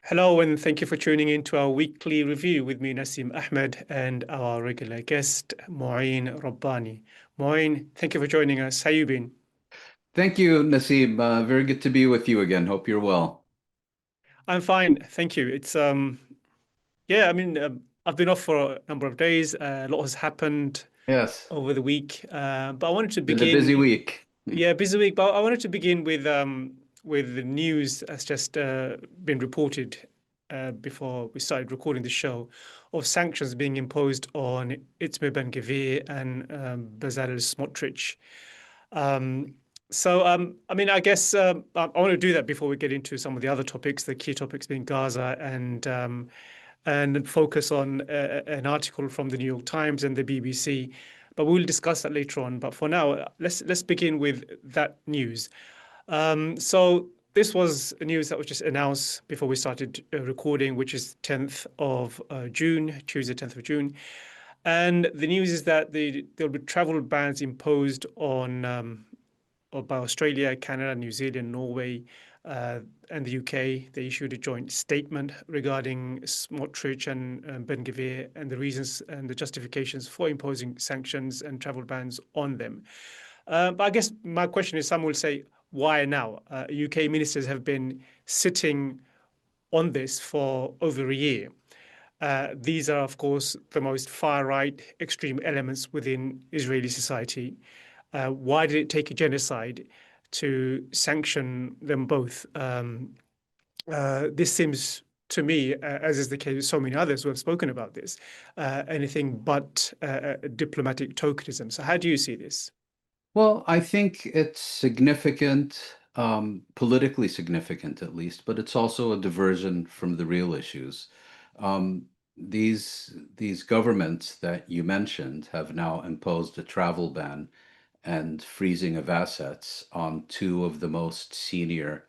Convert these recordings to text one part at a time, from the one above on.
Hello, and thank you for tuning in to our weekly review with me, Nassim Ahmed, and our regular guest, Mouin Rabbani. Mouin, thank you for joining us. How you been? Thank you, Nasib. Very good to be with you again. Hope you're well. I'm fine, thank you. Yeah, I've been off for a number of days. A lot has happened Yes, over the week, but I wanted to been a busy begin. week. Yeah, busy week, but I wanted to begin with the news that's just been reported before we started recording the show of sanctions being imposed on Itamar Ben-Gvir and Bezalel Smotrich. Um, I guess I want to do that before we get into some of the other topics, the key topics being Gaza and focus on an article from the New York Times and the BBC. But we'll discuss that later on. But for now, let's begin with that news. So this was news that was just announced before we started recording, which is 10th of June, Tuesday, 10th of June. And the news is that there'll be travel bans imposed on or by Australia, Canada, New Zealand, Norway, and the UK. They issued a joint statement regarding Smotrich and Ben-Gvir and the reasons and the justifications for imposing sanctions and travel bans on them. But I guess my question is, some will say, why now? UK ministers have been sitting on this for over a year. These are, of course, the most far-right extreme elements within Israeli society. Why did it take a genocide to sanction them both? This seems to me, as is the case with so many others who have spoken about this, anything but diplomatic tokenism. So, how do you see this? Well, I think it's significant, politically significant at least, but it's also a diversion from the real issues. These governments that you mentioned have now imposed a travel ban and freezing of assets on two of the most senior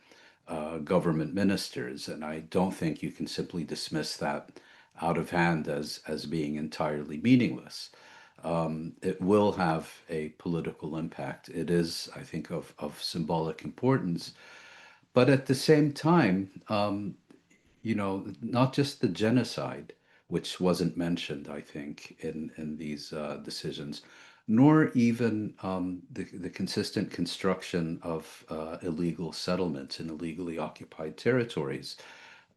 government ministers, and I don't think you can simply dismiss that out of hand as being entirely meaningless. It will have a political impact. It is, I think, of symbolic importance. But at the same time, not just the genocide, which wasn't mentioned, I think, in these decisions, nor even the consistent construction of illegal settlements in illegally occupied territories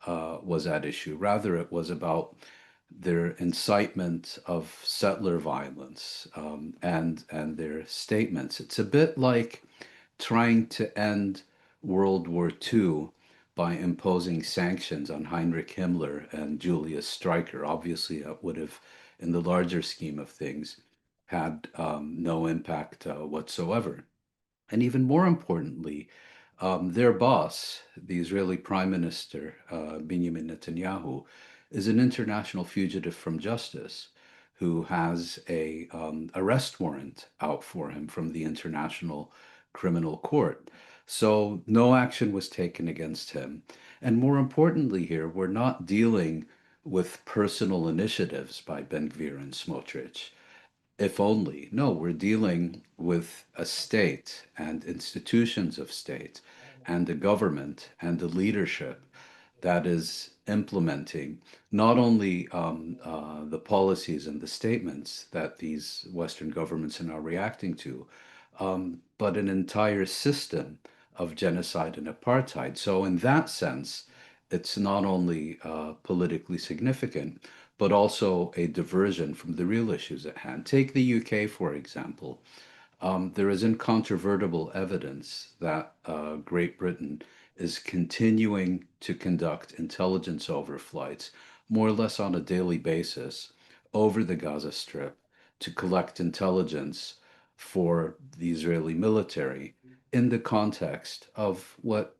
was at issue. Rather, it was about their incitement of settler violence and their statements. It's a bit like trying to end World War II by imposing sanctions on Heinrich Himmler and Julius Streicher. Obviously, that would have, in the larger scheme of things, had no impact whatsoever. And even more importantly, their boss, the Israeli Prime Minister, Benjamin Netanyahu, is an international fugitive from justice who has a arrest warrant out for him from the International Criminal Court. So no action was taken against him. And more importantly here, we're not dealing with personal initiatives by Ben-Gvir and Smotrich. If only. No, we're dealing with a state and institutions of state and a government and a leadership that is implementing not only the policies and the statements that these Western governments are now reacting to, but an entire system of genocide and apartheid. So, in that sense, it's not only politically significant, but also a diversion from the real issues at hand. Take the UK, for example. There is incontrovertible evidence that Great Britain is continuing to conduct intelligence overflights, more or less on a daily basis, over the Gaza Strip to collect intelligence for the Israeli military in the context of what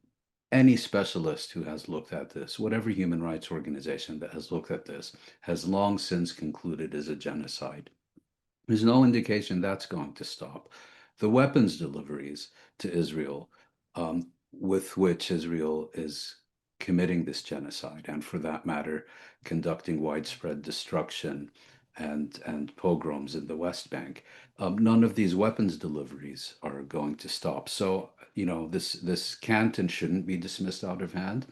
any specialist who has looked at this, whatever human rights organization that has looked at this, has long since concluded is a genocide. There's no indication that's going to stop. The weapons deliveries to Israel, with which Israel is committing this genocide, and for that matter, conducting widespread destruction and pogroms in the West Bank, none of these weapons deliveries are going to stop. So, this can't and shouldn't be dismissed out of hand.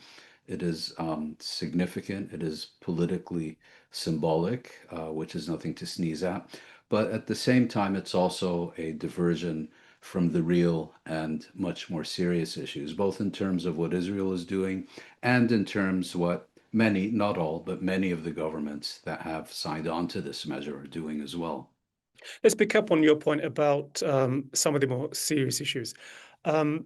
It is significant. It is politically symbolic, which is nothing to sneeze at. But at the same time, it's also a diversion from the real and much more serious issues, both in terms of what Israel is doing and in terms what many, not all, but many of the governments that have signed on to this measure are doing as well. Let's pick up on your point about some of the more serious issues. Um,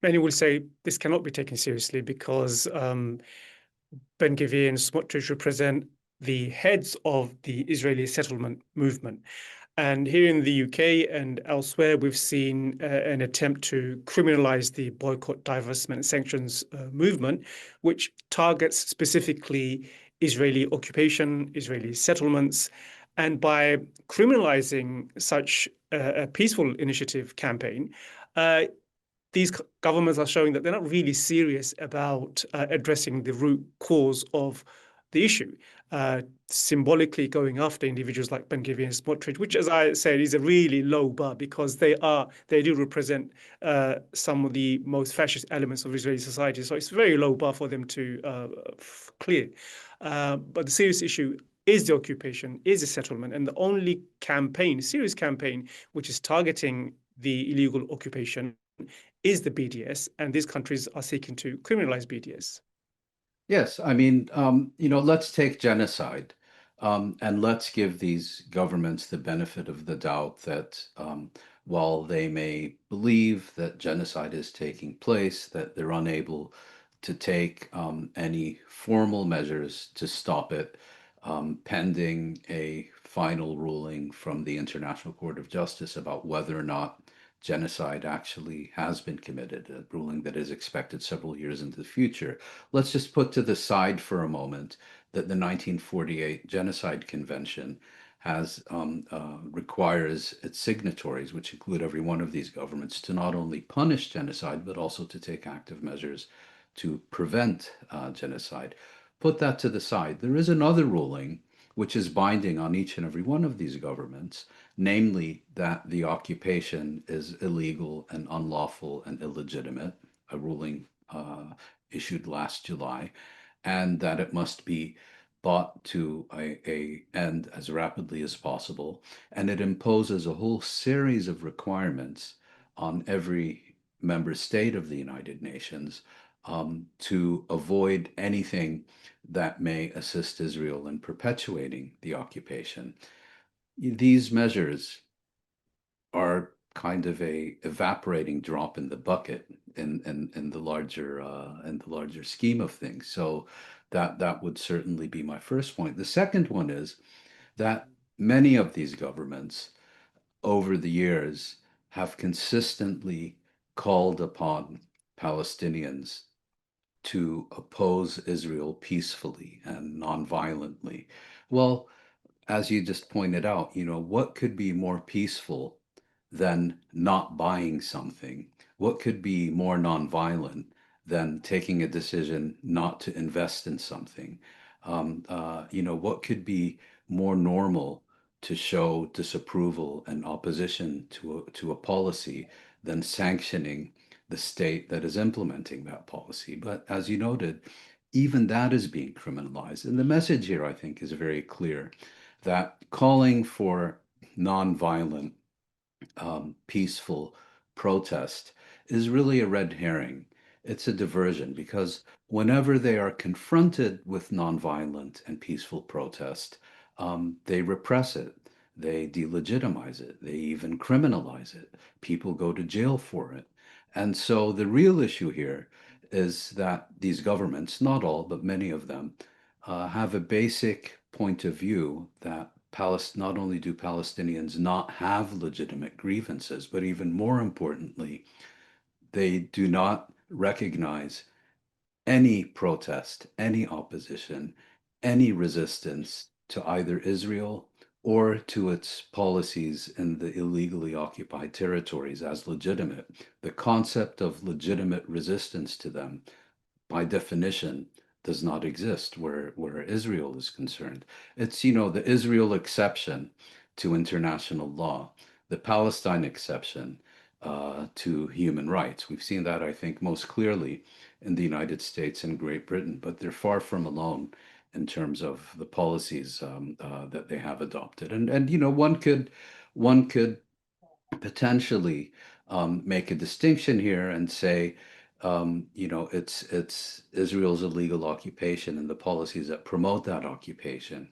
Many will say this cannot be taken seriously because Ben-Gvir and Smotrich represent the heads of the Israeli settlement movement. And here in the UK and elsewhere, we've seen an attempt to criminalize the boycott, divestment, and sanctions movement, which targets specifically Israeli occupation, Israeli settlements. And by criminalizing such a peaceful initiative campaign, uh, these governments are showing that they're not really serious about addressing the root cause of the issue, symbolically going after individuals like Ben-Gvir and Smotrich, which, as I said, is a really low bar because they do represent some of the most fascist elements of Israeli society. So it's a very low bar for them to clear. But the serious issue is the occupation, is the settlement, and the only campaign, serious campaign, which is targeting the illegal occupation is the BDS, and these countries are seeking to criminalize BDS. Yes, I mean, let's take genocide, and let's give these governments the benefit of the doubt that while they may believe that genocide is taking place, that they're unable to take any formal measures to stop it, pending a final ruling from the International Court of Justice about whether or not genocide actually has been committed, a ruling that is expected several years into the future. Let's just put to the side for a moment that the 1948 Genocide Convention has requires its signatories, which include every one of these governments, to not only punish genocide but also to take active measures to prevent genocide. Put that to the side. There is another ruling which is binding on each and every one of these governments, namely that the occupation is illegal and unlawful and illegitimate, a ruling issued last July, and that it must be brought to a end as rapidly as possible. And it imposes a whole series of requirements on every member state of the United Nations to avoid anything that may assist Israel in perpetuating the occupation. These measures are kind of a evaporating drop in the bucket in the larger scheme of things. So that would certainly be my first point. The second one is that many of these governments over the years have consistently called upon Palestinians to oppose Israel peacefully and nonviolently. Well, as you just pointed out, what could be more peaceful than not buying something? What could be more nonviolent than taking a decision not to invest in something? What could be more normal to show disapproval and opposition to a policy than sanctioning the state that is implementing that policy? But as you noted, even that is being criminalized. And the message here, I think, is very clear that calling for nonviolent, peaceful protest is really a red herring. It's a diversion because whenever they are confronted with nonviolent and peaceful protest, they repress it, they delegitimize it, they even criminalize it. People go to jail for it. And so the real issue here is that these governments, not all, but many of them, have a basic point of view that not only do Palestinians not have legitimate grievances, but even more importantly, they do not recognize any protest, any opposition, any resistance to either Israel or to its policies in the illegally occupied territories as legitimate. The concept of legitimate resistance to them by definition does not exist where Israel is concerned. It's, the Israel exception to international law, the Palestine exception, to human rights. We've seen that, I think, most clearly in the United States and Great Britain, but they're far from alone in terms of the policies that they have adopted. And one could potentially make a distinction here and say, it's Israel's illegal occupation and the policies that promote that occupation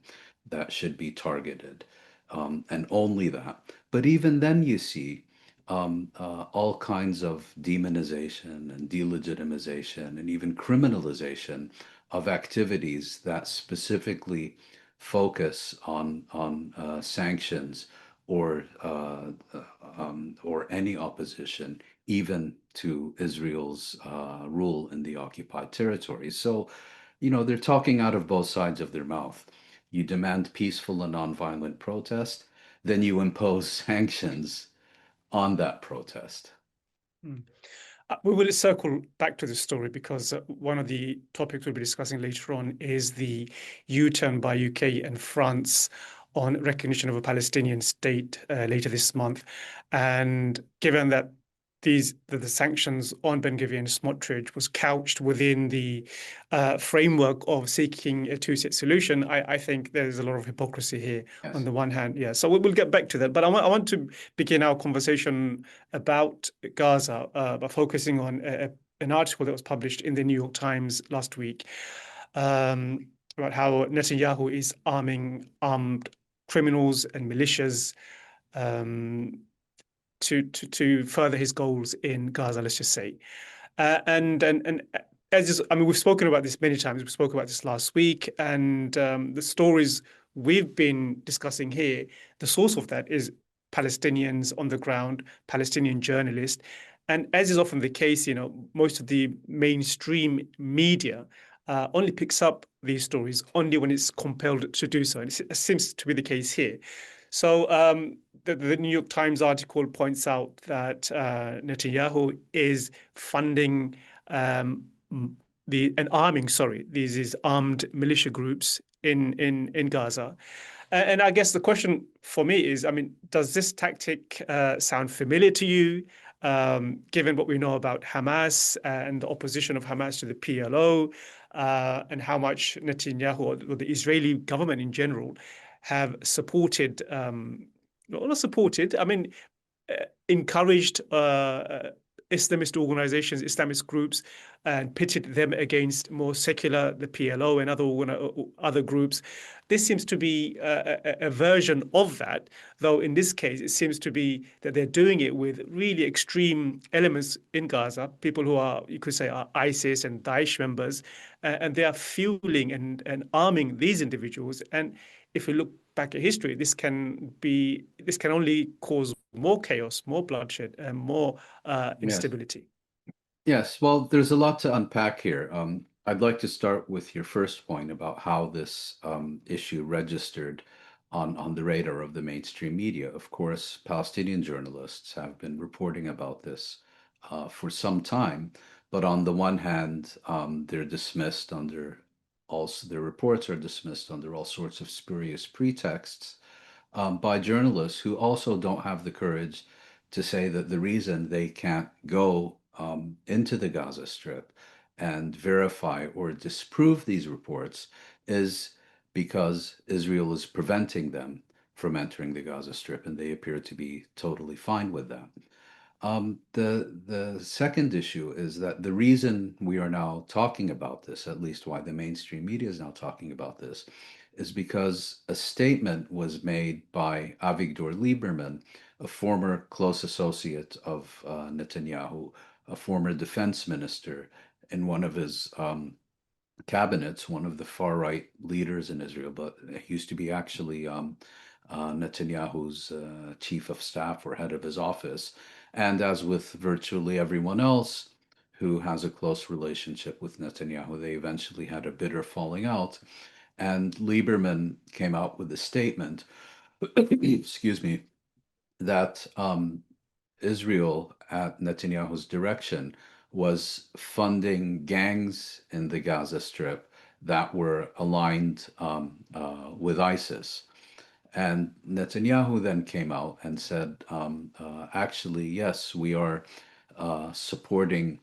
that should be targeted, and only that. But even then, you see all kinds of demonization and delegitimization and even criminalization of activities that specifically focus on sanctions or or any opposition, even to Israel's rule in the occupied territories. So, they're talking out of both sides of their mouth. You demand peaceful and nonviolent protest, then you impose sanctions on that protest. Mm. We will circle back to this story because one of the topics we'll be discussing later on is the U-turn by UK and France on recognition of a Palestinian state later this month. And given that the sanctions on Ben-Gvir and Smotrich was couched within the framework of seeking a two-state solution, I think there's a lot of hypocrisy here. Yes. On the one hand. Yeah, so we'll get back to that. But I want to begin our conversation about Gaza by focusing on an article that was published in the New York Times last week about how Netanyahu is arming armed criminals and militias to further his goals in Gaza, let's just say. And we've spoken about this many times. We spoke about this last week, and the stories we've been discussing here, the source of that is Palestinians on the ground, Palestinian journalists. And as is often the case, most of the mainstream media only picks up these stories only when it's compelled to do so. And it seems to be the case here. So the New York Times article points out that Netanyahu is funding and arming, these armed militia groups in Gaza. And I guess the question for me is, does this tactic sound familiar to you, given what we know about Hamas and the opposition of Hamas to the PLO, and how much Netanyahu or the Israeli government in general have supported, not supported, encouraged Islamist organizations, Islamist groups, and pitted them against more secular, the PLO and other groups. This seems to be a version of that, though in this case, it seems to be that they're doing it with really extreme elements in Gaza, people who are, you could say, are ISIS and Daesh members, and they are fueling and arming these individuals. And if we look back at history, this can only cause more chaos, more bloodshed, and more instability. Yes, well, there's a lot to unpack here. I'd like to start with your first point about how this issue registered on the radar of the mainstream media. Of course, Palestinian journalists have been reporting about this for some time, but on the one hand, they're dismissed under their reports are dismissed under all sorts of spurious pretexts by journalists who also don't have the courage to say that the reason they can't go into the Gaza Strip and verify or disprove these reports is because Israel is preventing them from entering the Gaza Strip, and they appear to be totally fine with that. The second issue is that the reason we are now talking about this, at least why the mainstream media is now talking about this, is because a statement was made by Avigdor Lieberman, a former close associate of Netanyahu, a former defense minister in one of his cabinets, one of the far-right leaders in Israel, but he used to be actually Netanyahu's chief of staff or head of his office. And as with virtually everyone else who has a close relationship with Netanyahu, they eventually had a bitter falling out. And Lieberman came out with a statement, excuse me, that Israel, at Netanyahu's direction, was funding gangs in the Gaza Strip that were aligned with ISIS. And Netanyahu then came out and said, actually, yes, we are supporting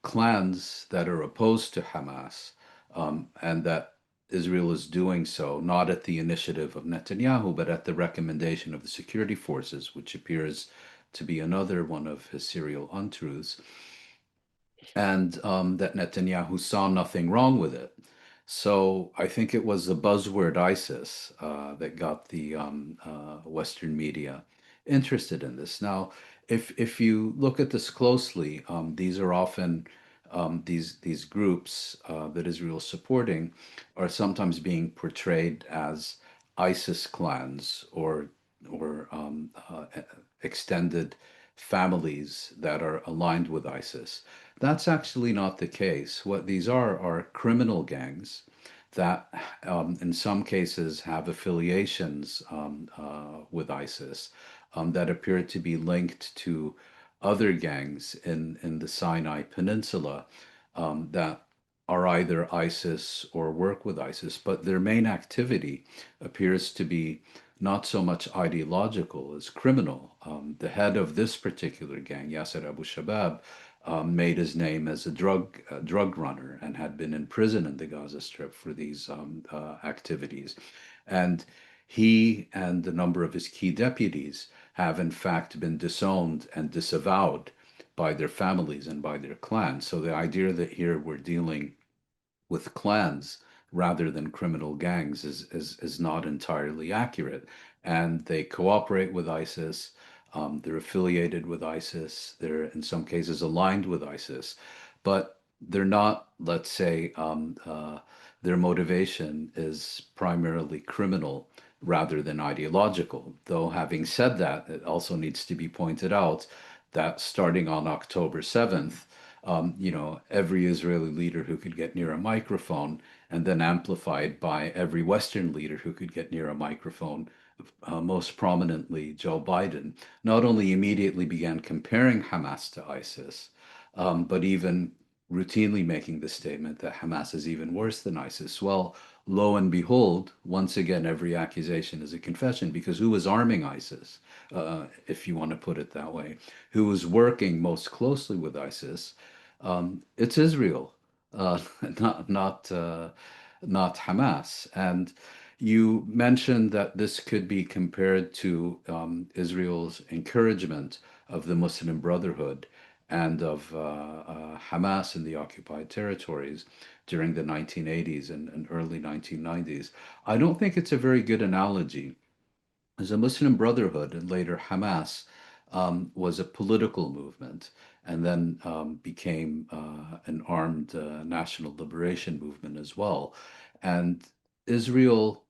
clans that are opposed to Hamas, and that Israel is doing so not at the initiative of Netanyahu, but at the recommendation of the security forces, which appears to be another one of his serial untruths, and that Netanyahu saw nothing wrong with it. So I think it was the buzzword ISIS that got the Western media interested in this. Now, if you look at this closely, these are often these groups that Israel is supporting are sometimes being portrayed as ISIS clans or extended families that are aligned with ISIS. That's actually not the case. What these are criminal gangs that, in some cases, have affiliations with ISIS that appear to be linked to other gangs in the Sinai Peninsula that are either ISIS or work with ISIS, but their main activity appears to be not so much ideological as criminal. The head of this particular gang, Yasser Abu Shabab, made his name as a drug runner and had been in prison in the Gaza Strip for these activities. And he and a number of his key deputies have in fact been disowned and disavowed by their families and by their clans. So the idea that here we're dealing with clans rather than criminal gangs is not entirely accurate. And they cooperate with ISIS. They're affiliated with ISIS. They're in some cases aligned with ISIS, but they're not, let's say, their motivation is primarily criminal rather than ideological. Though, having said that, it also needs to be pointed out that starting on October 7th, every Israeli leader who could get near a microphone, and then amplified by every Western leader who could get near a microphone, most prominently Joe Biden, not only immediately began comparing Hamas to ISIS, but even routinely making the statement that Hamas is even worse than ISIS. Well, lo and behold, once again, every accusation is a confession, because who was arming ISIS, if you want to put it that way? Who was working most closely with ISIS? It's Israel, uh, not not Hamas. And you mentioned that this could be compared to Israel's encouragement of the Muslim Brotherhood and of Hamas in the occupied territories during the 1980s and early 1990s. I don't think it's a very good analogy, as the Muslim Brotherhood and later Hamas was a political movement and then became an armed national liberation movement as well. And Israel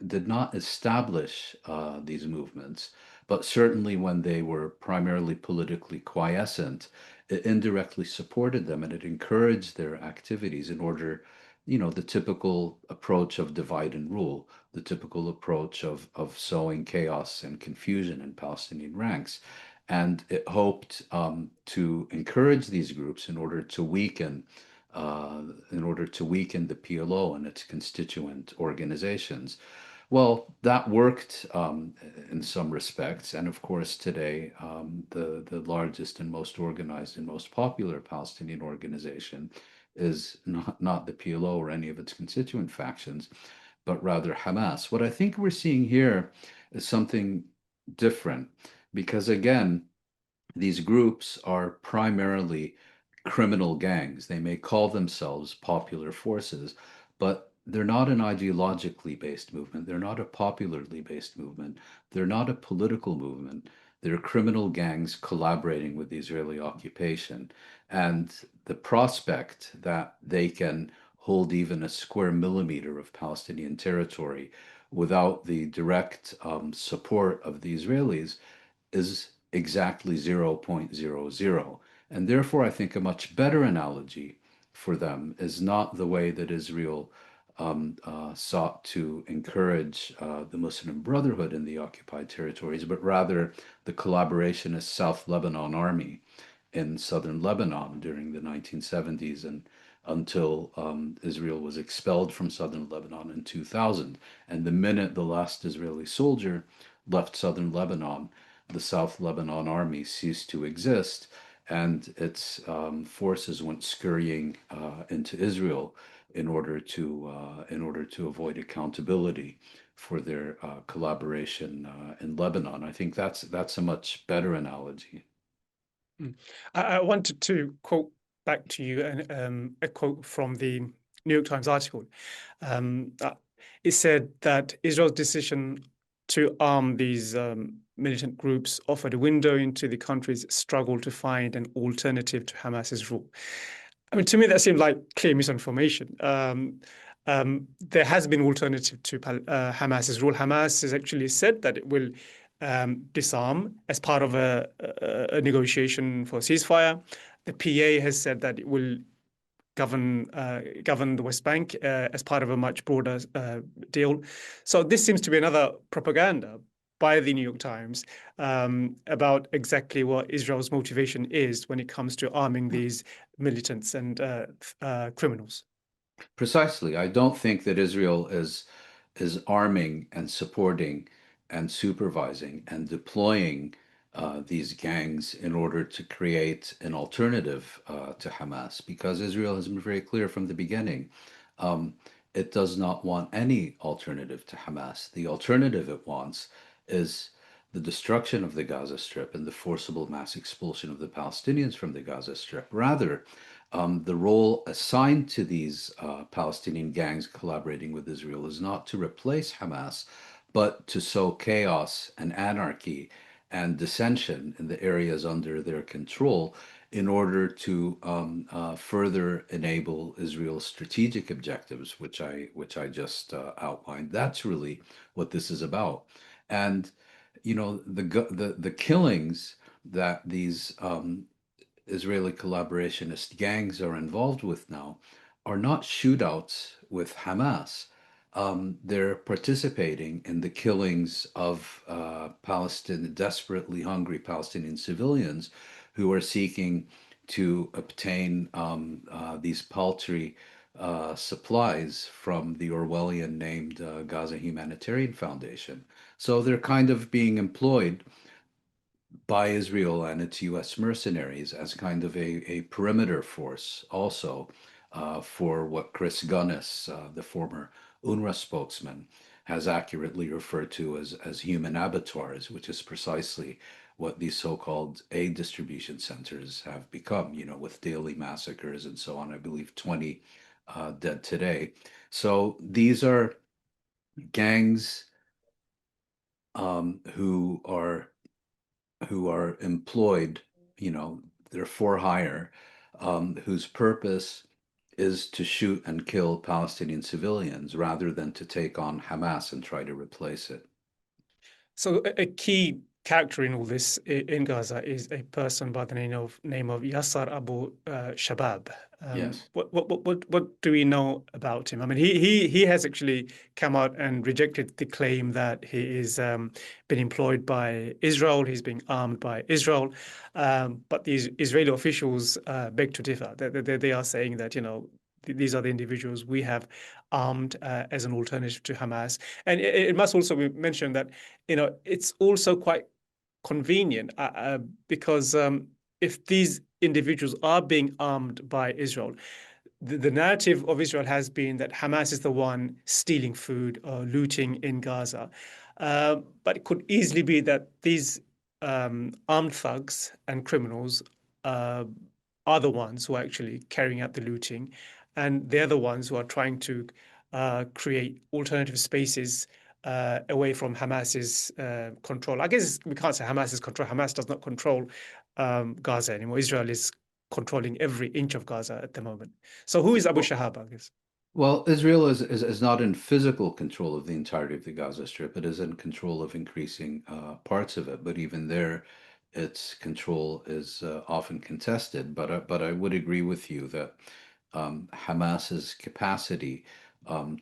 did not establish these movements, but certainly when they were primarily politically quiescent, it indirectly supported them and it encouraged their activities in order, the typical approach of divide and rule, the typical approach of sowing chaos and confusion in Palestinian ranks. And it hoped to encourage these groups in order to weaken the PLO and its constituent organizations. Well, that worked in some respects, and of course, today the largest and most organized and most popular Palestinian organization is not the PLO or any of its constituent factions, but rather Hamas. What I think we're seeing here is something different, because again, these groups are primarily criminal gangs. They may call themselves popular forces, but they're not an ideologically based movement. They're not a popularly based movement. They're not a political movement. They're criminal gangs collaborating with the Israeli occupation. And the prospect that they can hold even a square millimeter of Palestinian territory without the direct support of the Israelis is exactly 0.00. And therefore, I think a much better analogy for them is not the way that Israel sought to encourage the Muslim Brotherhood in the occupied territories, but rather the collaborationist South Lebanon Army in southern Lebanon during the 1970s and until Israel was expelled from southern Lebanon in 2000. And the minute the last Israeli soldier left southern Lebanon, the South Lebanon army ceased to exist, and its forces went scurrying into Israel in order to avoid accountability for their collaboration in Lebanon. I think that's a much better analogy. I wanted to quote back to you a quote from the New York Times article. Uh, it said that Israel's decision to arm these militant groups offered a window into the country's struggle to find an alternative to Hamas's rule. I mean, to me, that seemed like clear misinformation. There has been alternative to Hamas's rule. Hamas has actually said that it will disarm as part of a negotiation for a ceasefire. The PA has said that it will govern the West Bank as part of a much broader deal. So this seems to be another propaganda by the New York Times about exactly what Israel's motivation is when it comes to arming these militants and criminals. Precisely. I don't think that Israel is arming and supporting and supervising and deploying these gangs in order to create an alternative to Hamas, because Israel has been very clear from the beginning. Um, it does not want any alternative to Hamas. The alternative it wants is the destruction of the Gaza Strip and the forcible mass expulsion of the Palestinians from the Gaza Strip. Rather, the role assigned to these Palestinian gangs collaborating with Israel is not to replace Hamas, but to sow chaos and anarchy and dissension in the areas under their control in order to further enable Israel's strategic objectives, which I just outlined. That's really what this is about. And the killings that these Israeli collaborationist gangs are involved with now are not shootouts with Hamas. They're participating in the killings of desperately hungry Palestinian civilians who are seeking to obtain these paltry supplies from the Orwellian named Gaza Humanitarian Foundation. So they're kind of being employed by Israel and its US mercenaries as kind of a perimeter force, also for what Chris Gunnis, the former UNRWA spokesman, has accurately referred to as human abattoirs, which is precisely what these so-called aid distribution centers have become, with daily massacres and so on. I believe 20 dead today. So these are gangs who are employed, they're for hire, whose purpose is to shoot and kill Palestinian civilians rather than to take on Hamas and try to replace it. So a key character in all this in Gaza is a person by the name of Yasser Abu Shabab. Yes. What do we know about him? I mean, he has actually come out and rejected the claim that he is been employed by Israel. He's being armed by Israel, but these Israeli officials beg to differ. They are saying that these are the individuals we have armed as an alternative to Hamas. And it must also be mentioned that it's also quite convenient because if these individuals are being armed by Israel, the narrative of Israel has been that Hamas is the one stealing food or looting in Gaza. But it could easily be that these armed thugs and criminals are the ones who are actually carrying out the looting, and they're the ones who are trying to create alternative spaces away from Hamas's control. I guess we can't say Hamas's control. Hamas does not control Gaza anymore. Israel is controlling every inch of Gaza at the moment. So who is Abu Well, Shahab, I guess? Well, Israel is not in physical control of the entirety of the Gaza Strip. It is in control of increasing parts of it, but even there, its control is often contested. But I would agree with you that Hamas's capacity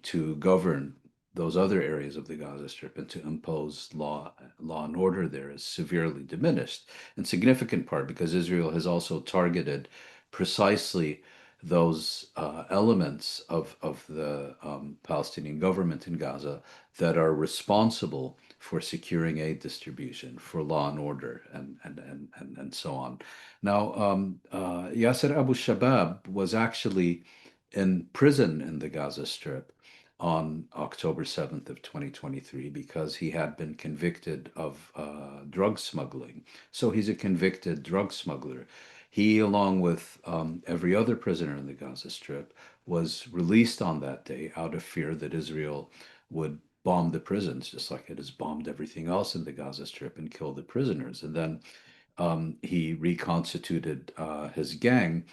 to govern those other areas of the Gaza Strip and to impose law and order there is severely diminished, in significant part because Israel has also targeted precisely those elements of the Palestinian government in Gaza that are responsible for securing aid distribution, for law and order, and so on. Now, Yasser Abu Shabab was actually in prison in the Gaza Strip on October 7th of 2023 because he had been convicted of drug smuggling. So he's a convicted drug smuggler. He, along with every other prisoner in the Gaza Strip, was released on that day out of fear that Israel would bomb the prisons, just like it has bombed everything else in the Gaza Strip and killed the prisoners. And then he reconstituted his gang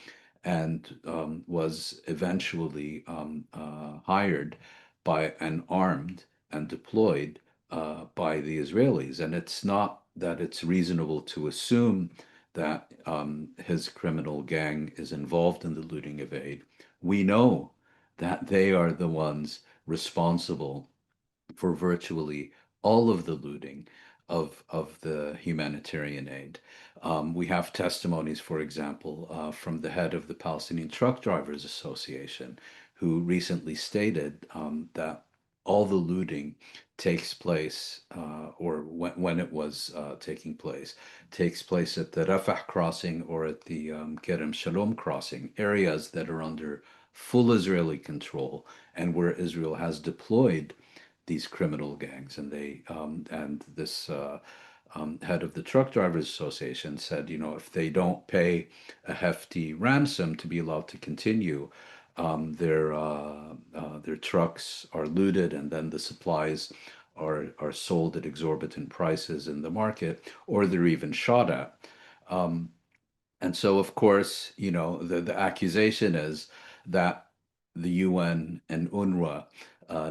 and was eventually hired by and armed and deployed by the Israelis. And it's not that it's reasonable to assume that his criminal gang is involved in the looting of aid. We know that they are the ones responsible for virtually all of the looting of the humanitarian aid. We have testimonies, for example, from the head of the Palestinian Truck Drivers Association, who recently stated that all the looting takes place, or when it was taking place, takes place at the Rafah crossing or at the Kerem Shalom crossing, areas that are under full Israeli control and where Israel has deployed these criminal gangs. And this head of the Truck Drivers Association said, if they don't pay a hefty ransom to be allowed to continue, their trucks are looted, and then the supplies are sold at exorbitant prices in the market, or they're even shot at. And so, of course, the accusation is that the UN and UNRWA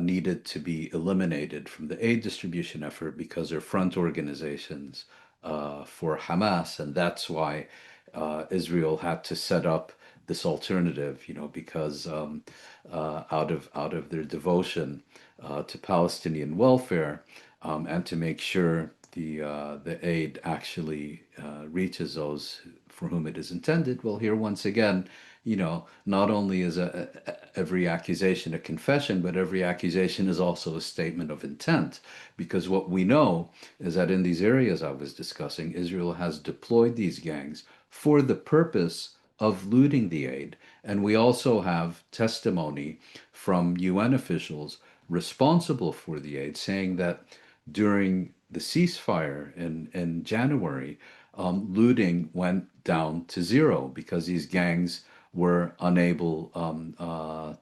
needed to be eliminated from the aid distribution effort because they're front organizations for Hamas, and that's why Israel had to set up this alternative, because out of their devotion to Palestinian welfare, and to make sure the aid actually reaches those for whom it is intended. Well, here once again, not only is every accusation a confession, but every accusation is also a statement of intent. Because what we know is that in these areas I was discussing, Israel has deployed these gangs for the purpose of looting the aid. And we also have testimony from UN officials responsible for the aid saying that during the ceasefire in January, looting went down to zero because these gangs were unable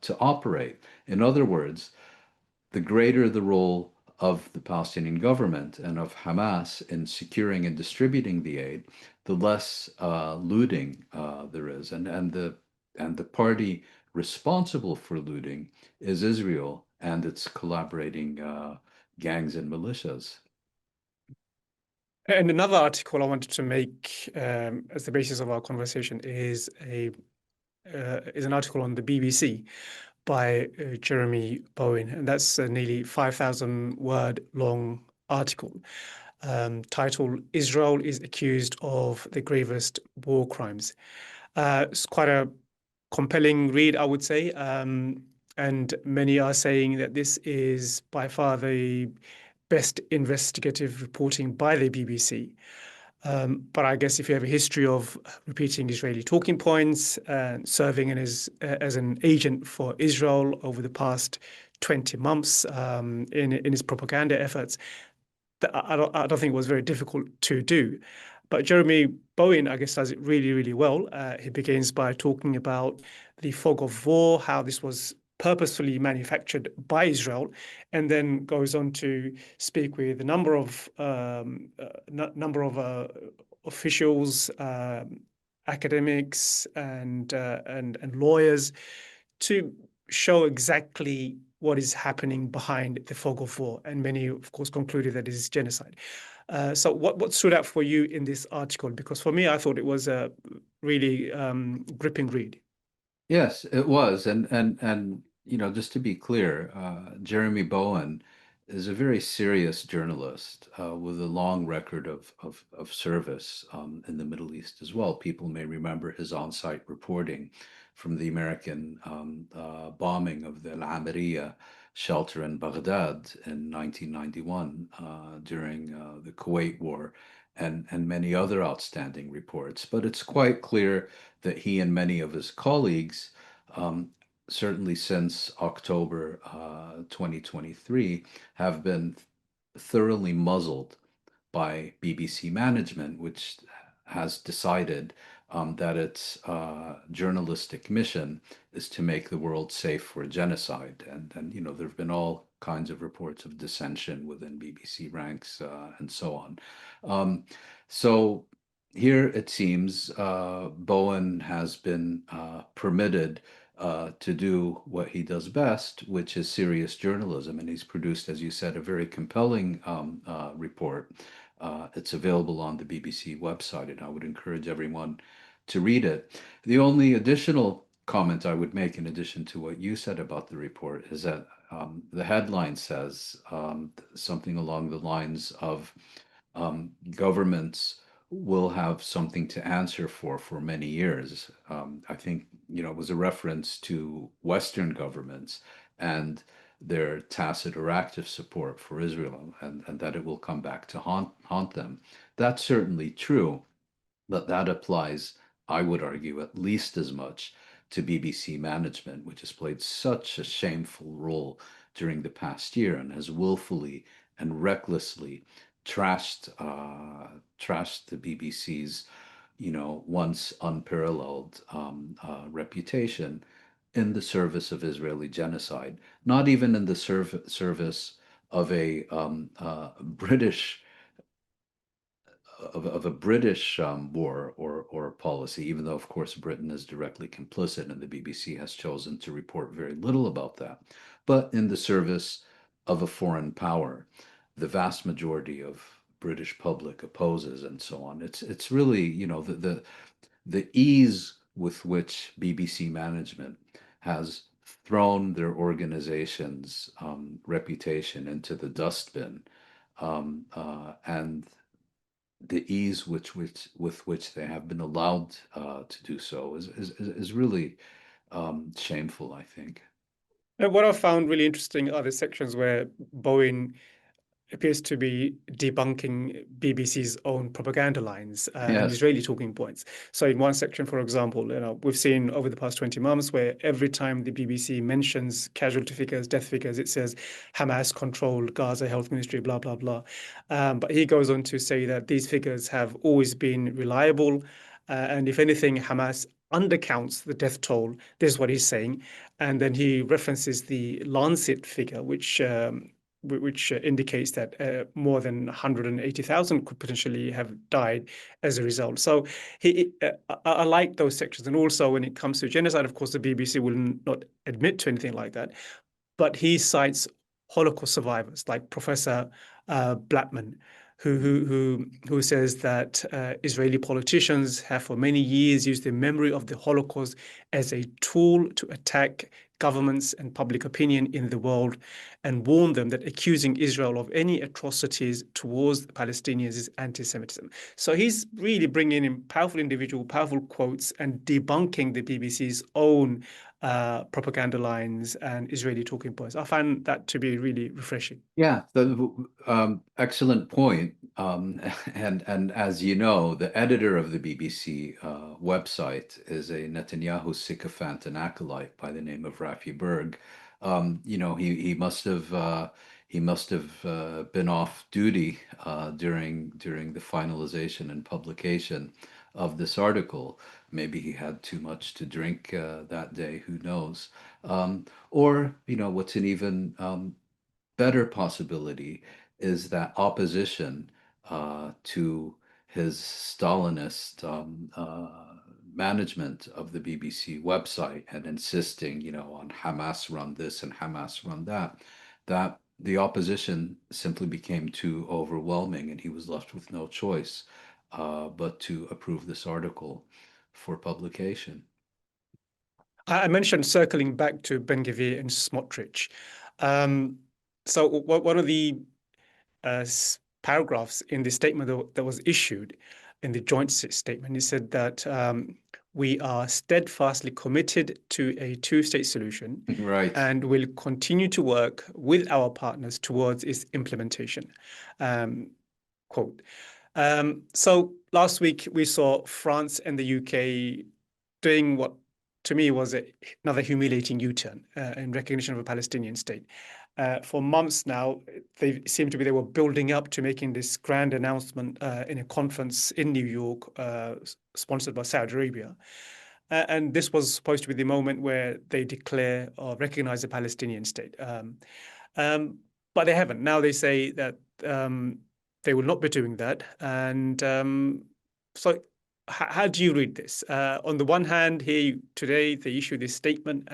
to operate. In other words, the greater the role of the Palestinian government and of Hamas in securing and distributing the aid, the less looting there is. And the party responsible for looting is Israel and its collaborating gangs and militias. And another article I wanted to make as the basis of our conversation is an article on the BBC by Jeremy Bowen, and that's a nearly 5,000 word long article titled "Israel is accused of the gravest war crimes." It's quite a compelling read, I would say, and many are saying that this is by far the best investigative reporting by the BBC. But I guess if you have a history of repeating Israeli talking points and serving as an agent for Israel over the past 20 months in its propaganda efforts, I don't think it was very difficult to do. But Jeremy Bowen, I guess, does it really, really well. He begins by talking about the fog of war, how this was purposefully manufactured by Israel, and then goes on to speak with a number of officials, academics, and lawyers to show exactly what is happening behind the fog of war. And many, of course, concluded that it is genocide. So what stood out for you in this article? Because for me, I thought it was a really gripping read. Yes, it was. And just to be clear, Jeremy Bowen is a very serious journalist with a long record of service in the Middle East as well. People may remember his on-site reporting from the American bombing of the Al-Amiriya shelter in Baghdad in 1991 during the Kuwait War, and many other outstanding reports. But it's quite clear that he and many of his colleagues, certainly since October 2023, have been thoroughly muzzled by BBC management, which has decided that its journalistic mission is to make the world safe for genocide. And you know, there have been all kinds of reports of dissension within BBC ranks and so on. So here it seems Bowen has been permitted to do what he does best, which is serious journalism. And he's produced, as you said, a very compelling report. It's available on the BBC website, and I would encourage everyone to read it. The only additional comment I would make, in addition to what you said about the report, is that the headline says something along the lines of governments will have something to answer for many years. I think, you know, it was a reference to Western governments and their tacit or active support for Israel, and that it will come back to haunt them. That's certainly true, but that applies, I would argue, at least as much to BBC management, which has played such a shameful role during the past year and has willfully and recklessly trashed the BBC's, you know, once unparalleled reputation in the service of Israeli genocide, not even in the service of a British of a British war or policy, even though, of course, Britain is directly complicit, and the BBC has chosen to report very little about that, but in the service of a foreign power. The vast majority of British public opposes, and so on. It's really, you know, the ease with which BBC management has thrown their organization's reputation into the dustbin, and the ease with which they have been allowed to do so is really shameful, I think. And what I found really interesting are the sections where Bowen appears to be debunking BBC's own propaganda lines and Yes. Israeli talking points. So in one section, for example, you know, we've seen over the past 20 months where every time the BBC mentions casualty figures, death figures, it says Hamas controlled Gaza Health Ministry, blah, blah, blah. But he goes on to say that these figures have always been reliable. And if anything, Hamas undercounts the death toll. This is what he's saying. And then he references the Lancet figure, which indicates that more than 180,000 could potentially have died as a result. So I like those sections. And also when it comes to genocide, of course, the BBC will not admit to anything like that. But he cites Holocaust survivors like Professor Blattman, who says that Israeli politicians have for many years used the memory of the Holocaust as a tool to attack governments and public opinion in the world, and warn them that accusing Israel of any atrocities towards the Palestinians is anti-Semitism. So he's really bringing in powerful individual, powerful quotes, and debunking the BBC's own propaganda lines and Israeli talking points. I find that to be really refreshing. Yeah, excellent point. And as you know, the editor of the BBC website is a Netanyahu sycophant and acolyte by the name of Rafi Berg. You know, he must have been off duty during the finalization and publication of this article. Maybe he had too much to drink that day. Who knows? Or you know, what's an even better possibility is that opposition to his Stalinist management of the BBC website and insisting, you know, on Hamas run this and Hamas run that, that the opposition simply became too overwhelming, and he was left with no choice but to approve this article for publication. I mentioned circling back to Ben-Gvir and Smotrich. Um, so one of the paragraphs in the statement that was issued in the joint statement, he said that we are steadfastly committed to a two-state solution Right. and will continue to work with our partners towards its implementation. Quote. So last week we saw France and the UK doing what to me was another humiliating U-turn in recognition of a Palestinian state. For months now, they seemed to be they were building up to making this grand announcement in a conference in New York, sponsored by Saudi Arabia. And this was supposed to be the moment where they declare or recognize a Palestinian state. But they haven't. Now they say that they will not be doing that. And so how do you read this? On the one hand, here today they issue this statement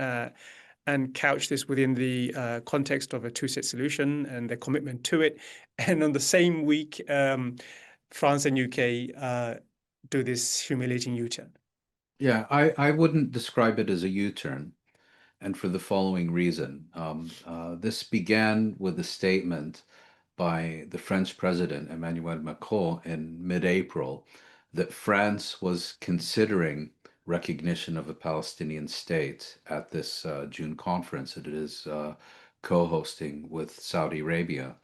and couch this within the context of a two-state solution and their commitment to it. And on the same week, France and UK do this humiliating U-turn. Yeah, I wouldn't describe it as a U-turn, and for the following reason. This began with a statement by the French president, Emmanuel Macron, in mid-April that France was considering recognition of a Palestinian state at this June conference that it is co-hosting with Saudi Arabia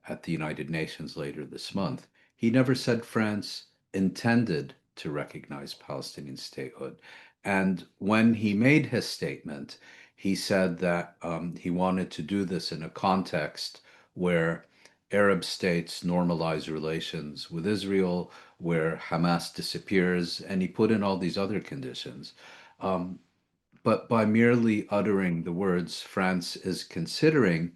at the United Nations later this month. He never said France intended to recognize Palestinian statehood. And when he made his statement, he said that he wanted to do this in a context where Arab states normalize relations with Israel, where Hamas disappears, and he put in all these other conditions. But by merely uttering the words France is considering,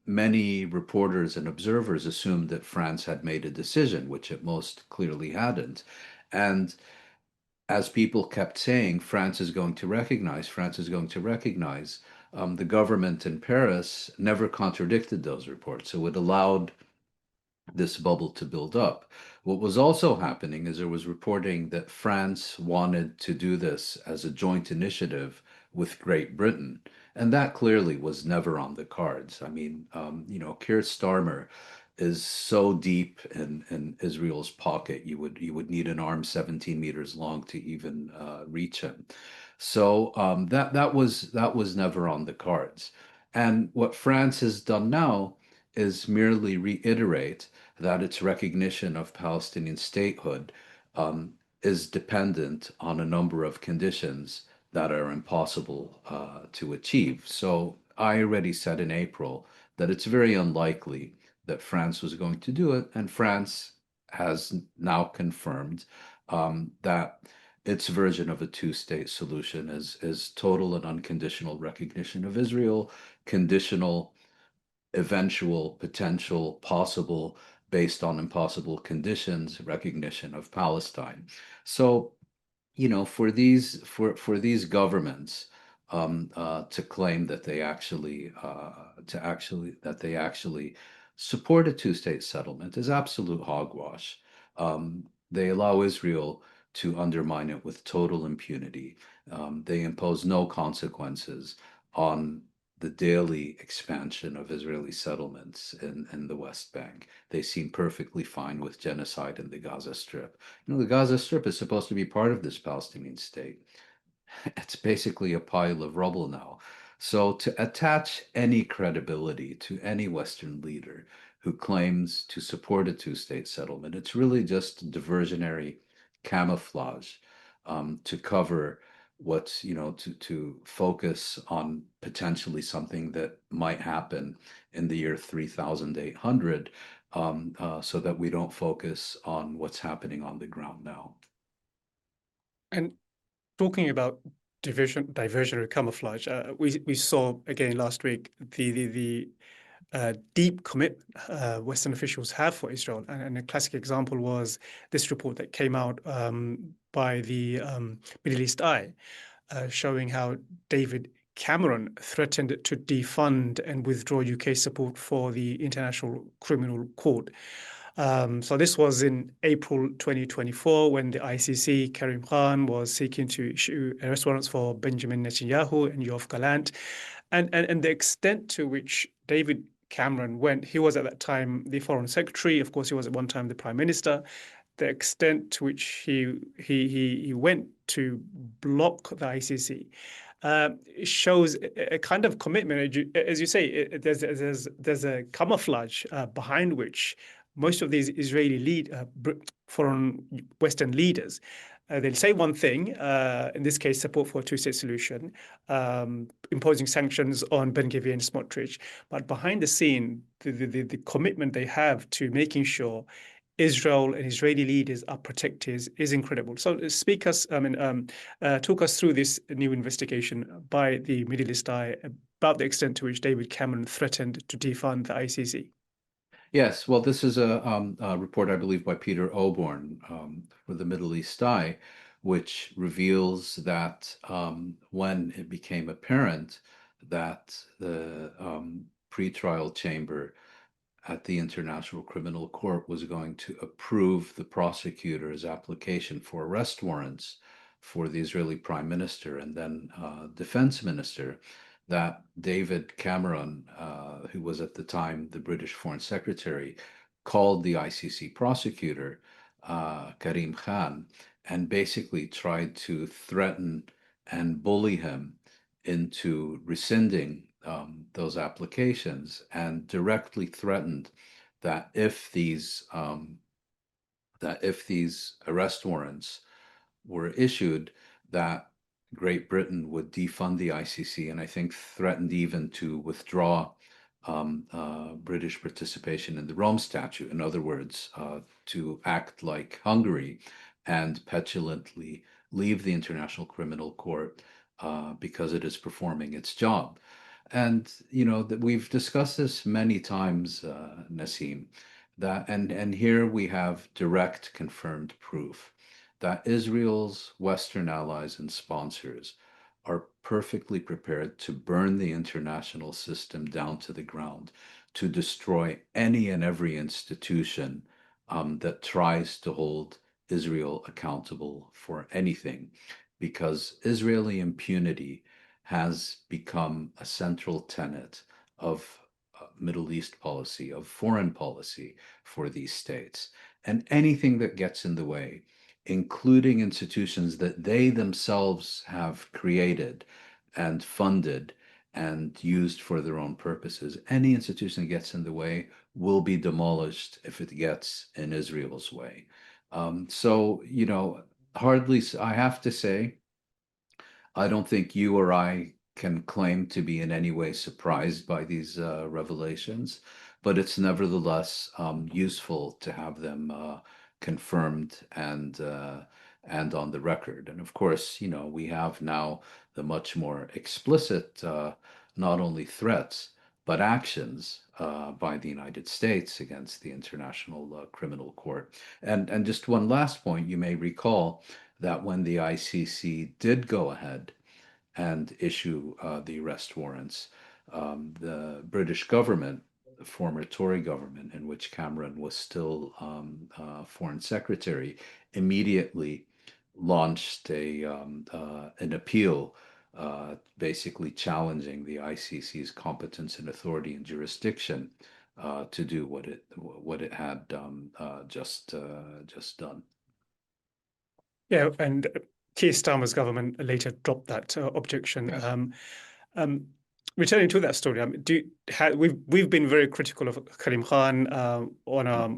many reporters and observers assumed that France had made a decision, which it most clearly hadn't. And as people kept saying, France is going to recognize, France is going to recognize, the government in Paris never contradicted those reports. So it allowed this bubble to build up. What was also happening is there was reporting that France wanted to do this as a joint initiative with Great Britain. And that clearly was never on the cards. I mean, Keir Starmer is so deep in Israel's pocket, you would need an arm 17 meters long to even reach him. So that was never on the cards. And what France has done now is merely reiterate that its recognition of Palestinian statehood is dependent on a number of conditions that are impossible to achieve. So I already said in April that it's very unlikely that France was going to do it, and France has now confirmed that its version of a two-state solution is total and unconditional recognition of Israel, conditional, eventual, potential, possible, based on impossible conditions, recognition of Palestine. So, for these governments to claim that they actually support a two-state settlement is absolute hogwash. They allow Israel to undermine it with total impunity. They impose no consequences on the daily expansion of Israeli settlements in the West Bank. They seem perfectly fine with genocide in the Gaza Strip. The Gaza Strip is supposed to be part of this Palestinian state. It's basically a pile of rubble now. So to attach any credibility to any Western leader who claims to support a two-state settlement, it's really just diversionary camouflage to cover what's, to focus on potentially something that might happen in the year 3800, so that we don't focus on what's happening on the ground now. And talking about diversionary camouflage, we saw again last week the deep commitment Western officials have for Israel, and a classic example was this report that came out by the Middle East Eye, showing how David Cameron threatened to defund and withdraw UK support for the International Criminal Court. So this was in April 2024 when the ICC, Karim Khan, was seeking to issue arrest warrants for Benjamin Netanyahu and Yoav Gallant. And the extent to which David Cameron went, he was at that time the foreign secretary. Of course, he was at one time the prime minister. the extent to which he went to block the ICC shows a kind of commitment. As you say, there's a camouflage behind which most of these Israeli foreign Western leaders they'll say one thing, in this case, support for a two-state solution, imposing sanctions on Ben-Gvir and Smotrich. But behind the scene, the commitment they have to making sure Israel and Israeli leaders are protected is incredible. So talk us through this new investigation by the Middle East Eye about the extent to which David Cameron threatened to defund the ICC. Yes, well, this is a report, I believe, by Peter Oborn for the Middle East Eye, which reveals that when it became apparent that the pretrial chamber at the International Criminal Court was going to approve the prosecutor's application for arrest warrants for the Israeli Prime Minister and then Defense Minister, that David Cameron, who was at the time the British Foreign Secretary, called the ICC prosecutor, Karim Khan, and basically tried to threaten and bully him into rescinding those applications, and directly threatened that if these arrest warrants were issued, that Great Britain would defund the ICC, and I think threatened even to withdraw British participation in the Rome Statute. In other words, to act like Hungary and petulantly leave the International Criminal Court because it is performing its job. And that we've discussed this many times, Nassim, and here we have direct confirmed proof that Israel's Western allies and sponsors are perfectly prepared to burn the international system down to the ground, to destroy any and every institution that tries to hold Israel accountable for anything, because Israeli impunity has become a central tenet of Middle East policy, of foreign policy for these states. And anything that gets in the way, including institutions that they themselves have created and funded and used for their own purposes, any institution that gets in the way will be demolished if it gets in Israel's way. So, hardly, I have to say, I don't think you or I can claim to be in any way surprised by these revelations, but it's nevertheless useful to have them confirmed and on the record. And of course, we have now the much more explicit, not only threats, but actions by the United States against the International Criminal Court. And just one last point, you may recall that when the ICC did go ahead and issue the arrest warrants, the British government, the former Tory government, in which Cameron was still Foreign Secretary, immediately launched an appeal, basically challenging the ICC's competence and authority and jurisdiction to do what it had just done. Yeah, and Keir Starmer's government later dropped that objection. Yes. Returning to that story, we've been very critical of Karim Khan on our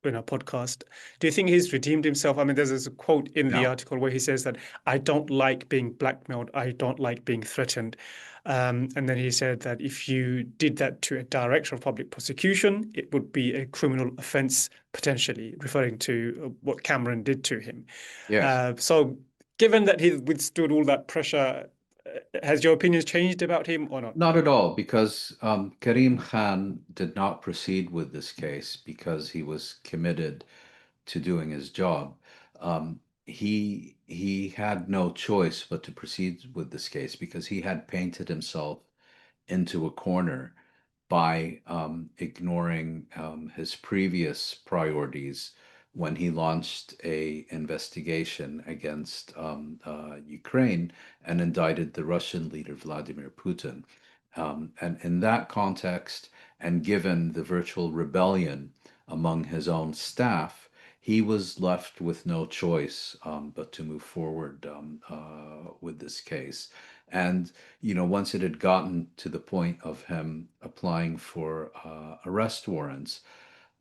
podcast. Do you think he's redeemed himself? I mean, there's a quote in the article where he says that I don't like being blackmailed, I don't like being threatened. And then he said that if you did that to a director of public prosecution, it would be a criminal offence, potentially, referring to what Cameron did to him. Yes. So given that he withstood all that pressure, has your opinions changed about him or not? Not at all, because Karim Khan did not proceed with this case because he was committed to doing his job. He had no choice but to proceed with this case because he had painted himself into a corner by ignoring his previous priorities when he launched a investigation against Ukraine and indicted the Russian leader Vladimir Putin. And in that context, and given the virtual rebellion among his own staff, he was left with no choice but to move forward with this case. And, once it had gotten to the point of him applying for arrest warrants,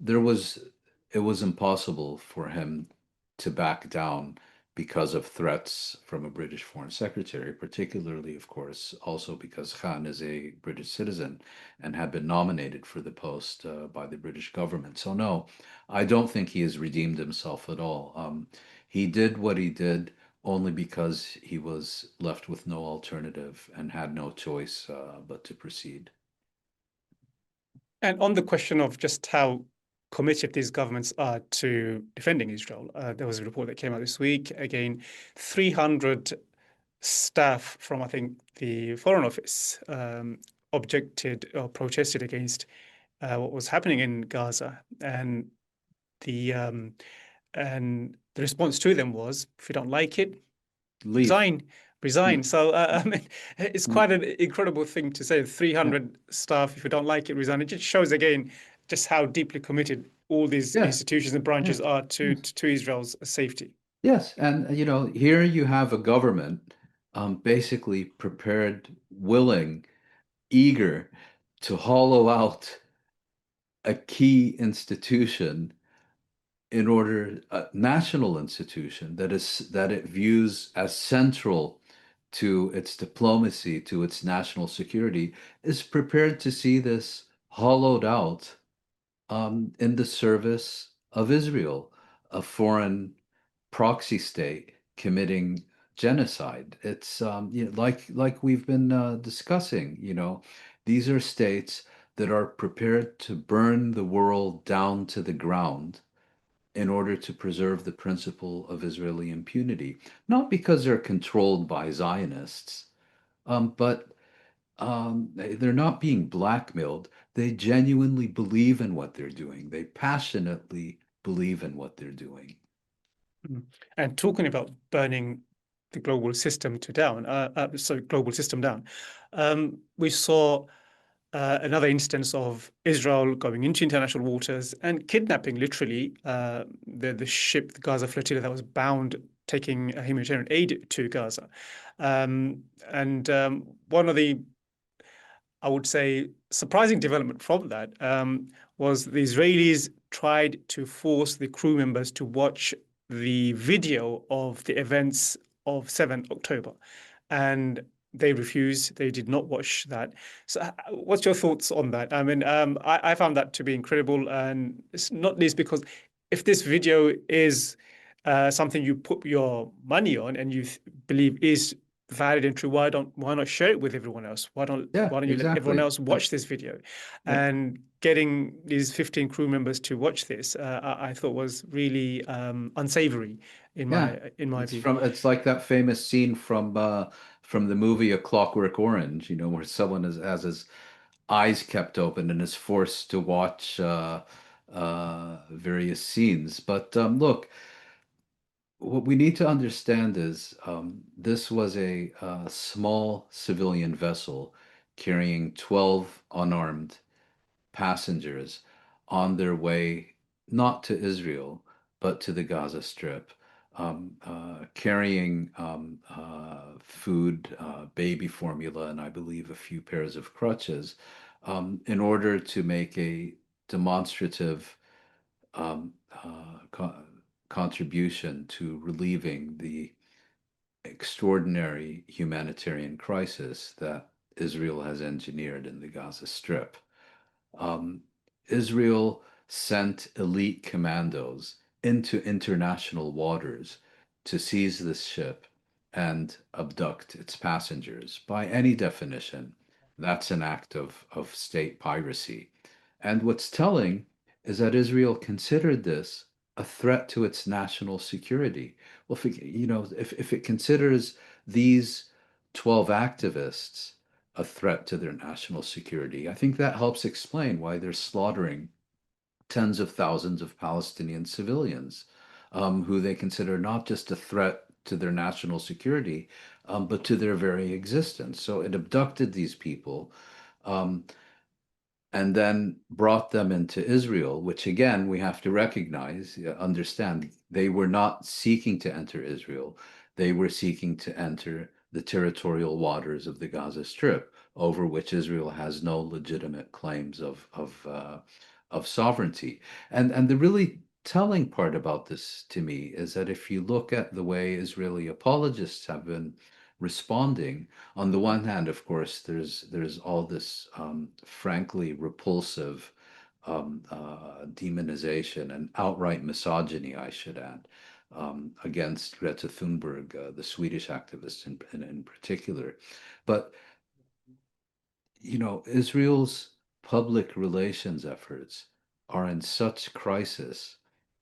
there was it was impossible for him to back down because of threats from a British foreign secretary, particularly, of course, also because Khan is a British citizen and had been nominated for the post by the British government. So no, I don't think he has redeemed himself at all. He did what he did only because he was left with no alternative and had no choice but to proceed. And on the question of just how committed these governments are to defending Israel, there was a report that came out this week. Again, 300 staff from, I think, the Foreign Office objected or protested against what was happening in Gaza, the um, and the response to them was, if you don't like it, Leave. resign, Yeah. resign. So I mean, it's Yeah. quite an incredible thing to say. Yeah. 300 staff, if you don't like it, resign. It just shows again just how deeply committed all these Yes. institutions and branches Yes. are to Yes. to Israel's safety. Yes. And, here you have a government basically prepared, willing, eager to hollow out a key institution in order, a national institution that it views as central to its diplomacy, to its national security, is prepared to see this hollowed out in the service of Israel, a foreign proxy state committing genocide. It's like we've been discussing. These are states that are prepared to burn the world down to the ground in order to preserve the principle of Israeli impunity, not because they're controlled by Zionists, but they're not being blackmailed. They genuinely believe in what they're doing. They passionately believe in what they're doing. Mm. And talking about burning the global system to down, global system down, we saw another instance of Israel going into international waters and kidnapping, literally, the ship, the Gaza flotilla that was bound taking humanitarian aid to Gaza. One of the, I would say, surprising development from that was the Israelis tried to force the crew members to watch the video of the events of 7 October. And they refused. They did not watch that. So, what's your thoughts on that? I mean, I found that to be incredible, and it's not least because if this video is something you put your money on and you believe is valid and true, why not share it with everyone else? Yeah, Why don't you let everyone exactly. else Yep, watch this video? yep, And getting these 15 crew members to watch this, I thought was really unsavory yeah. in my view. It's like that famous scene from the movie A Clockwork Orange, where someone has his eyes kept open and is forced to watch various scenes. But look, what we need to understand is this was a small civilian vessel carrying 12 unarmed passengers on their way not to Israel, but to the Gaza Strip, carrying food, baby formula, and I believe a few pairs of crutches, in order to make a demonstrative um, uh, co- contribution to relieving the extraordinary humanitarian crisis that Israel has engineered in the Gaza Strip. um, Israel sent elite commandos into international waters to seize this ship and abduct its passengers. By any definition, that's an act of state piracy. And what's telling is that Israel considered this a threat to its national security. Well, if it considers these 12 activists a threat to their national security, I think that helps explain why they're slaughtering tens of thousands of Palestinian civilians, who they consider not just a threat to their national security, but to their very existence. So it abducted these people, um, and then brought them into Israel, which again we have to recognize, understand, they were not seeking to enter Israel. They were seeking to enter the territorial waters of the Gaza Strip, over which Israel has no legitimate claims of sovereignty. And the really telling part about this to me is that if you look at the way Israeli apologists have been responding, on the one hand, of course, there's all this frankly repulsive demonization and outright misogyny, I should add, against Greta Thunberg, the Swedish activist in particular. But Israel's public relations efforts are in such crisis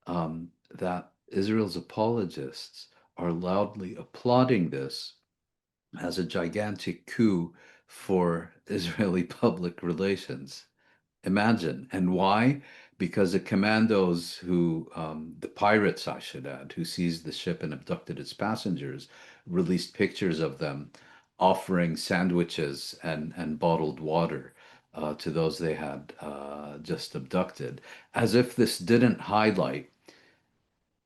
that Israel's apologists are loudly applauding this as a gigantic coup for Israeli public relations. Imagine. And why? Because the commandos the pirates, I should add, who seized the ship and abducted its passengers, released pictures of them offering sandwiches and bottled water to those they had just abducted, as if this didn't highlight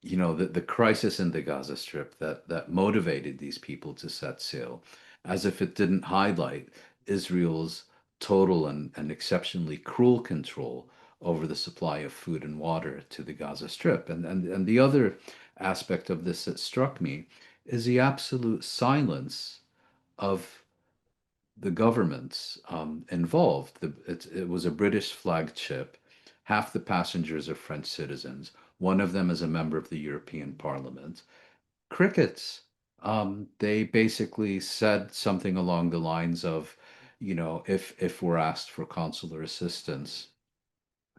the crisis in the Gaza Strip that motivated these people to set sail, as if it didn't highlight Israel's total and exceptionally cruel control over the supply of food and water to the Gaza Strip. And the other aspect of this that struck me is the absolute silence of the governments involved. It was a British flagged ship. Half the passengers are French citizens. One of them is a member of the European Parliament. Crickets. They basically said something along the lines of, if we're asked for consular assistance,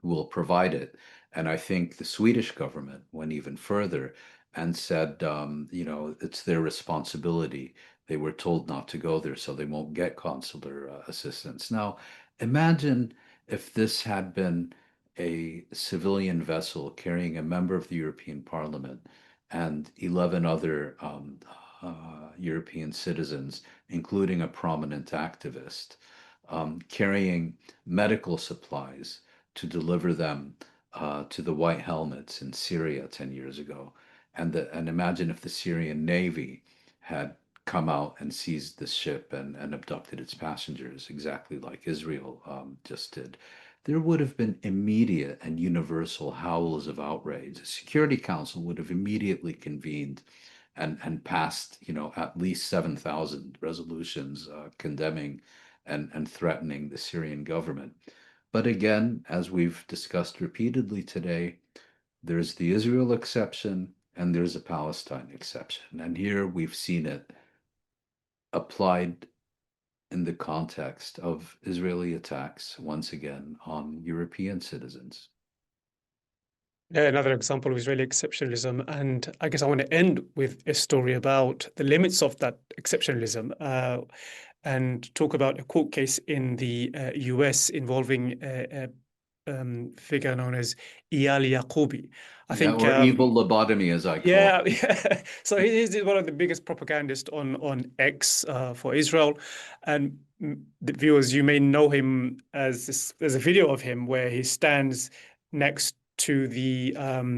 will provide it. And I think the Swedish government went even further and said, it's their responsibility. They were told not to go there, so they won't get consular assistance. Now, imagine if this had been a civilian vessel carrying a member of the European Parliament and 11 other European citizens, including a prominent activist, carrying medical supplies to deliver them to the White Helmets in Syria 10 years ago. And imagine if the Syrian Navy had come out and seized this ship and abducted its passengers, exactly like Israel just did. There would have been immediate and universal howls of outrage. The Security Council would have immediately convened and passed, at least 7,000 resolutions condemning and threatening the Syrian government. But again, as we've discussed repeatedly today, there's the Israel exception and there's a Palestine exception. And here we've seen it applied in the context of Israeli attacks, once again, on European citizens. Yeah, another example of Israeli exceptionalism. And I guess I want to end with a story about the limits of that exceptionalism and talk about a court case in the US involving a figure known as Eyal Yacobi. I Yeah, think or evil lobotomy, as I call yeah, yeah. So he's one of the biggest propagandists on X for Israel, and the viewers, you may know him as there's a video of him where he stands next to the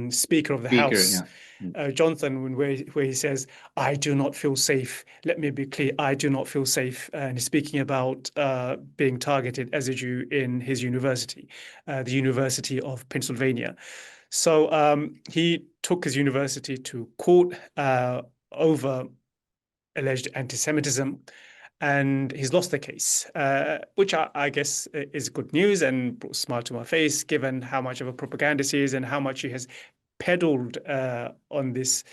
Speaker of the speaker. House, Yeah. Mm. Johnson, where he says, "I do not feel safe. Let me be clear, I do not feel safe." And he's speaking about being targeted as a Jew in his university, the University of Pennsylvania. So he took his university to court over alleged anti-Semitism, and he's lost the case, which I guess is good news and brought a smile to my face, given how much of a propagandist he is and how much he has peddled on this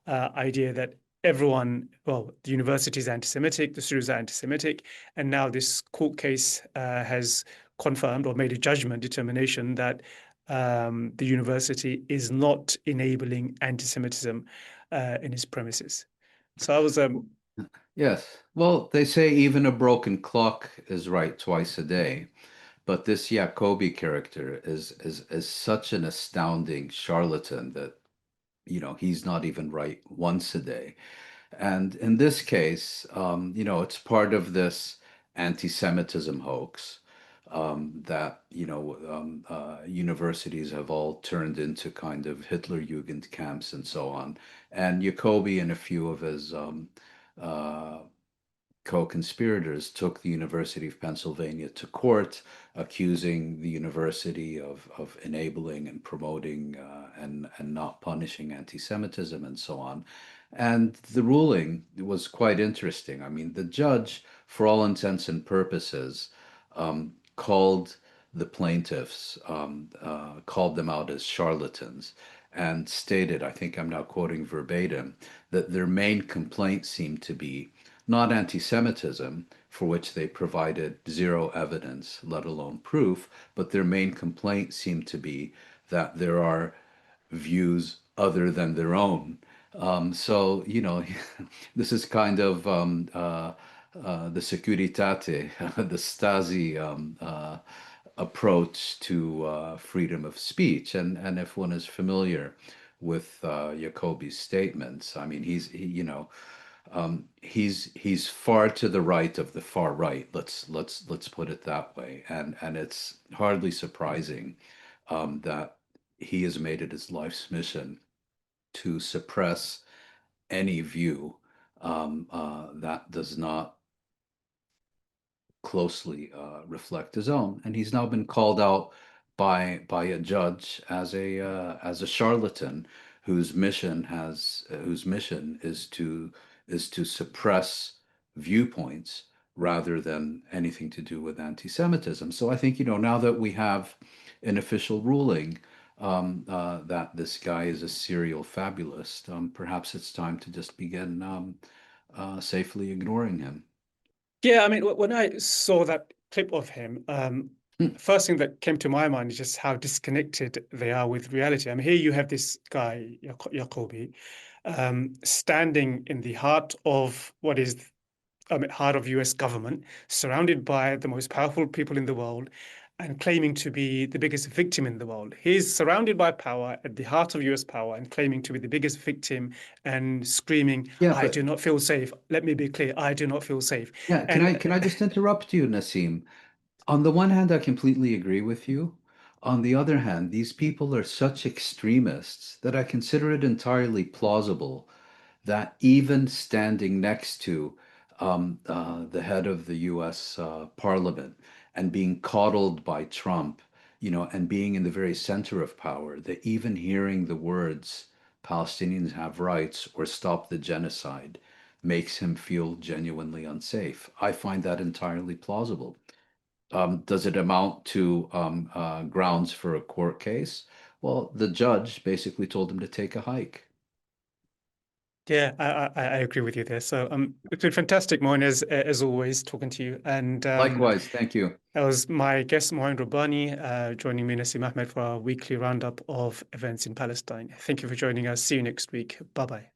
idea that everyone, well, the university is anti-Semitic, the students are anti-Semitic, and now this court case has confirmed or made a judgment determination that the university is not enabling anti-Semitism in its premises. So I was Yes. Well, they say even a broken clock is right twice a day. But this Jacobi character is such an astounding charlatan that, he's not even right once a day. And in this case, it's part of this anti-Semitism hoax. that universities have all turned into kind of Hitlerjugend camps and so on. And Jacobi and a few of his uh, co-conspirators took the University of Pennsylvania to court, accusing the university of enabling and promoting and not punishing anti-Semitism and so on. And the ruling was quite interesting. I mean, the judge, for all intents and purposes, called the plaintiffs, called them out as charlatans, and stated, I think I'm now quoting verbatim, that their main complaint seemed to be not anti-Semitism, for which they provided zero evidence, let alone proof, but their main complaint seemed to be that there are views other than their own. So, this is kind of the Securitate, the Stasi approach to freedom of speech. And if one is familiar with Jacobi's statements, I mean, he's far to the right of the far right. Let's put it that way. And it's hardly surprising that he has made it his life's mission to suppress any view that does not closely reflect his own. And he's now been called out by a judge as a charlatan whose mission is to suppress viewpoints rather than anything to do with anti-Semitism. So I think, now that we have an official ruling that this guy is a serial fabulist, perhaps it's time to just begin safely ignoring him. Yeah, I mean, when I saw that clip of him, Hmm. first thing that came to my mind is just how disconnected they are with reality. I mean, here you have this guy, Jacobi, standing in the heart of what is, heart of US government, surrounded by the most powerful people in the world, and claiming to be the biggest victim in the world. He's surrounded by power at the heart of US power and claiming to be the biggest victim and screaming, Yeah, I do but not feel safe. Let me be clear, I do not feel safe. yeah, can And I just interrupt you, Nassim? On the one hand, I completely agree with you. On the other hand, these people are such extremists that I consider it entirely plausible that even standing next to the head of the US Parliament and being coddled by Trump, and being in the very center of power, that even hearing the words Palestinians have rights or stop the genocide makes him feel genuinely unsafe. I find that entirely plausible. Does it amount to grounds for a court case? Well, the judge basically told him to take a hike. yeah, I agree with you there. So it's been fantastic, Moin, as always, talking to you. And Likewise, thank you. that was my guest, Mouin Rabbani, joining me, Nassim Ahmed, for our weekly roundup of events in Palestine. Thank you for joining us. See you next week. Bye bye.